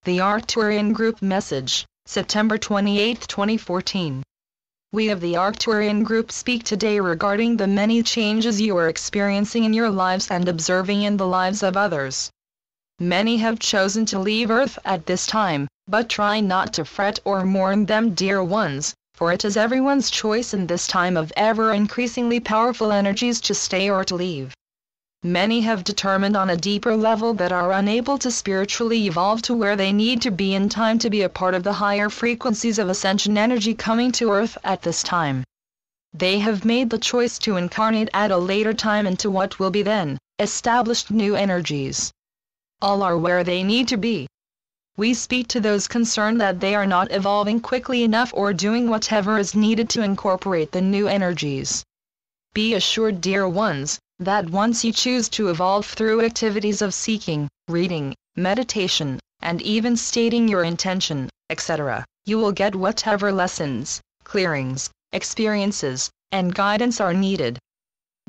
The Arcturian Group Message, September 28, 2014. We of the Arcturian Group speak today regarding the many changes you are experiencing in your lives and observing in the lives of others. Many have chosen to leave Earth at this time, but try not to fret or mourn them, dear ones, for it is everyone's choice in this time of ever-increasingly powerful energies to stay or to leave. Many have determined on a deeper level that are unable to spiritually evolve to where they need to be in time to be a part of the higher frequencies of ascension energy coming to Earth at this time. They have made the choice to incarnate at a later time into what will be then established new energies. All are where they need to be. We speak to those concerned that they are not evolving quickly enough or doing whatever is needed to incorporate the new energies. Be assured, dear ones, that once you choose to evolve through activities of seeking, reading, meditation, and even stating your intention, etc., you will get whatever lessons, clearings, experiences, and guidance are needed.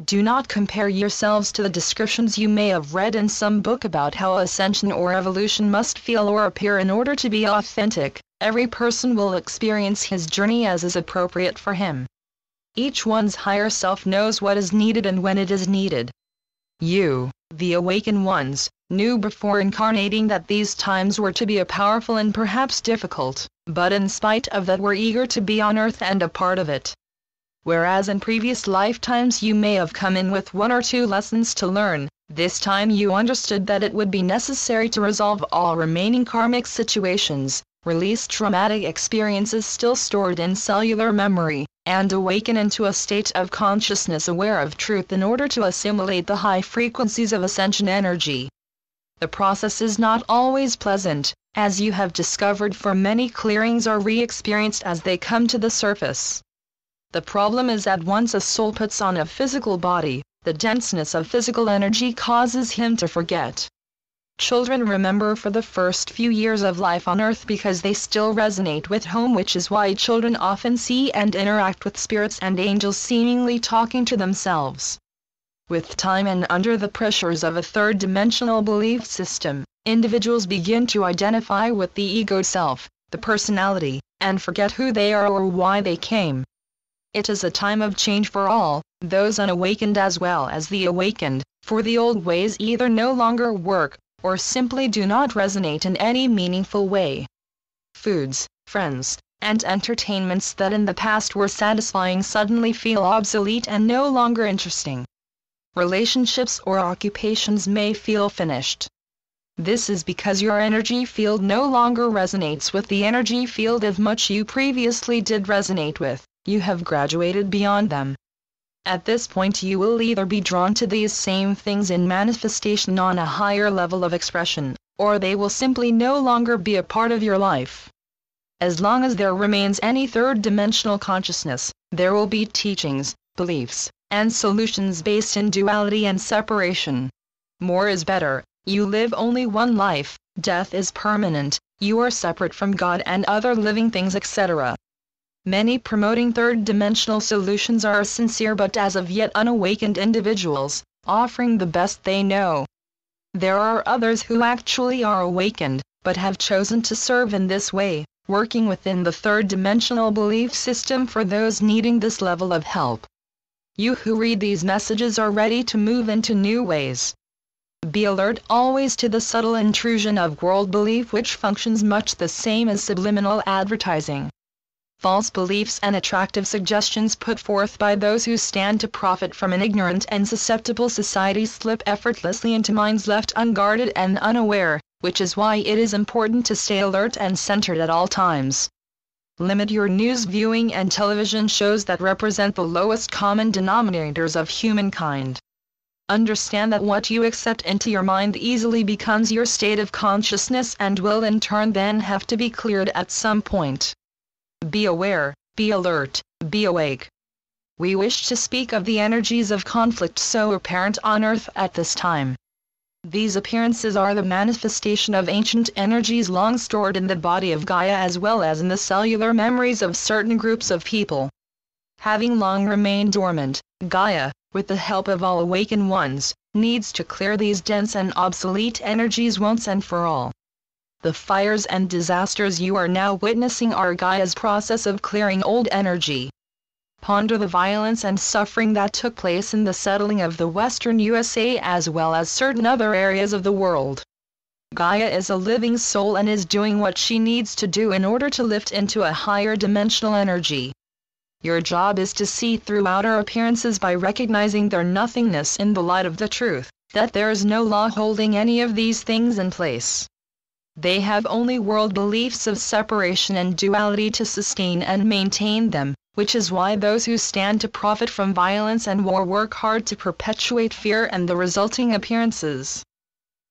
Do not compare yourselves to the descriptions you may have read in some book about how ascension or evolution must feel or appear in order to be authentic. Every person will experience his journey as is appropriate for him. Each one's higher self knows what is needed and when it is needed. You, the awakened ones, knew before incarnating that these times were to be a powerful and perhaps difficult, but in spite of that were eager to be on Earth and a part of it. Whereas in previous lifetimes you may have come in with one or two lessons to learn, this time you understood that it would be necessary to resolve all remaining karmic situations, release traumatic experiences still stored in cellular memory, and awaken into a state of consciousness aware of truth in order to assimilate the high frequencies of ascension energy. The process is not always pleasant, as you have discovered, for many clearings are re-experienced as they come to the surface. The problem is that once a soul puts on a physical body, the denseness of physical energy causes him to forget. Children remember for the first few years of life on Earth because they still resonate with home, which is why children often see and interact with spirits and angels seemingly talking to themselves. With time and under the pressures of a third-dimensional belief system, individuals begin to identify with the ego self, the personality, and forget who they are or why they came. It is a time of change for all, those unawakened as well as the awakened, for the old ways either no longer work, or simply do not resonate in any meaningful way. Foods, friends, and entertainments that in the past were satisfying suddenly feel obsolete and no longer interesting. Relationships or occupations may feel finished. This is because your energy field no longer resonates with the energy field as much you previously did resonate with. You have graduated beyond them. At this point you will either be drawn to these same things in manifestation on a higher level of expression, or they will simply no longer be a part of your life. As long as there remains any third-dimensional consciousness, there will be teachings, beliefs, and solutions based in duality and separation. More is better. You live only one life, death is permanent, you are separate from God and other living things, etc. Many promoting third-dimensional solutions are sincere but as of yet unawakened individuals, offering the best they know. There are others who actually are awakened, but have chosen to serve in this way, working within the third-dimensional belief system for those needing this level of help. You who read these messages are ready to move into new ways. Be alert always to the subtle intrusion of world belief, which functions much the same as subliminal advertising. False beliefs and attractive suggestions put forth by those who stand to profit from an ignorant and susceptible society slip effortlessly into minds left unguarded and unaware, which is why it is important to stay alert and centered at all times. Limit your news viewing and television shows that represent the lowest common denominators of humankind. Understand that what you accept into your mind easily becomes your state of consciousness and will in turn then have to be cleared at some point. Be aware, be alert, be awake. We wish to speak of the energies of conflict so apparent on Earth at this time. These appearances are the manifestation of ancient energies long stored in the body of Gaia as well as in the cellular memories of certain groups of people. Having long remained dormant, Gaia, with the help of all awakened ones, needs to clear these dense and obsolete energies once and for all. The fires and disasters you are now witnessing are Gaia's process of clearing old energy. Ponder the violence and suffering that took place in the settling of the western USA as well as certain other areas of the world. Gaia is a living soul and is doing what she needs to do in order to lift into a higher dimensional energy. Your job is to see through outer appearances by recognizing their nothingness in the light of the truth, that there is no law holding any of these things in place. They have only world beliefs of separation and duality to sustain and maintain them, which is why those who stand to profit from violence and war work hard to perpetuate fear and the resulting appearances.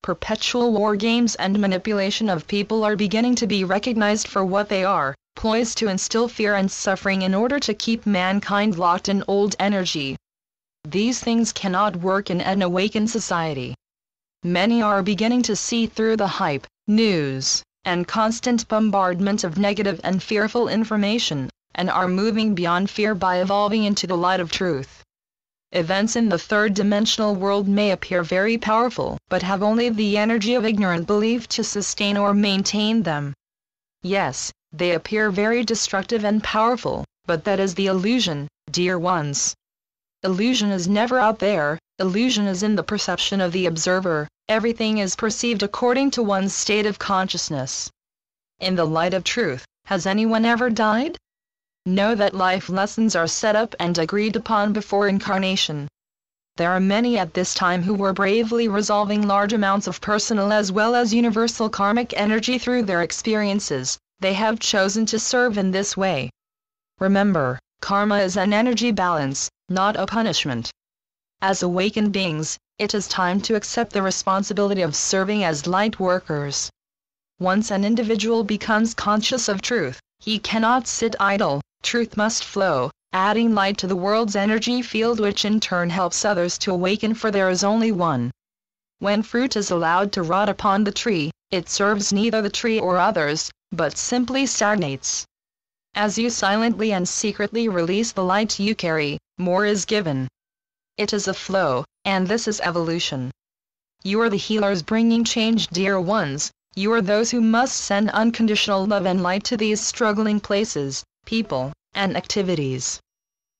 Perpetual war games and manipulation of people are beginning to be recognized for what they are, ploys to instill fear and suffering in order to keep mankind locked in old energy. These things cannot work in an awakened society. Many are beginning to see through the hype, news, and constant bombardment of negative and fearful information, and are moving beyond fear by evolving into the light of truth. Events in the third-dimensional world may appear very powerful, but have only the energy of ignorant belief to sustain or maintain them. Yes, they appear very destructive and powerful, but that is the illusion, dear ones. Illusion is never out there, illusion is in the perception of the observer, everything is perceived according to one's state of consciousness. In the light of truth, has anyone ever died? Know that life lessons are set up and agreed upon before incarnation. There are many at this time who were bravely resolving large amounts of personal as well as universal karmic energy through their experiences. They have chosen to serve in this way. Remember, karma is an energy balance, not a punishment. As awakened beings, it is time to accept the responsibility of serving as light workers. Once an individual becomes conscious of truth, he cannot sit idle. Truth must flow, adding light to the world's energy field, which in turn helps others to awaken, for there is only one. When fruit is allowed to rot upon the tree, it serves neither the tree or others, but simply stagnates. As you silently and secretly release the light you carry, more is given. It is a flow, and this is evolution. You are the healers bringing change, dear ones. You are those who must send unconditional love and light to these struggling places, people, and activities.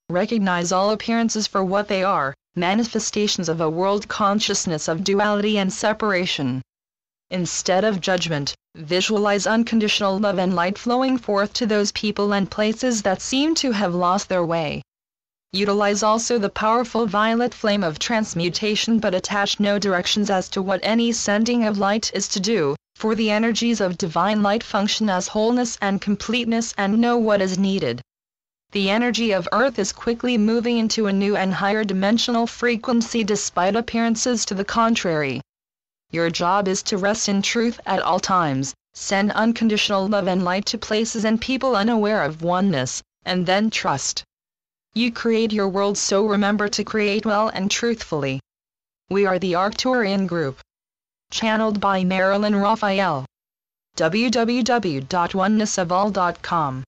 Recognize all appearances for what they are, manifestations of a world consciousness of duality and separation. Instead of judgment, visualize unconditional love and light flowing forth to those people and places that seem to have lost their way. Utilize also the powerful violet flame of transmutation, but attach no directions as to what any sending of light is to do, for the energies of divine light function as wholeness and completeness and know what is needed. The energy of Earth is quickly moving into a new and higher dimensional frequency despite appearances to the contrary. Your job is to rest in truth at all times, send unconditional love and light to places and people unaware of oneness, and then trust. You create your world, so remember to create well and truthfully. We are the Arcturian group. Channeled by Marilyn Raphael. www.onenessofall.com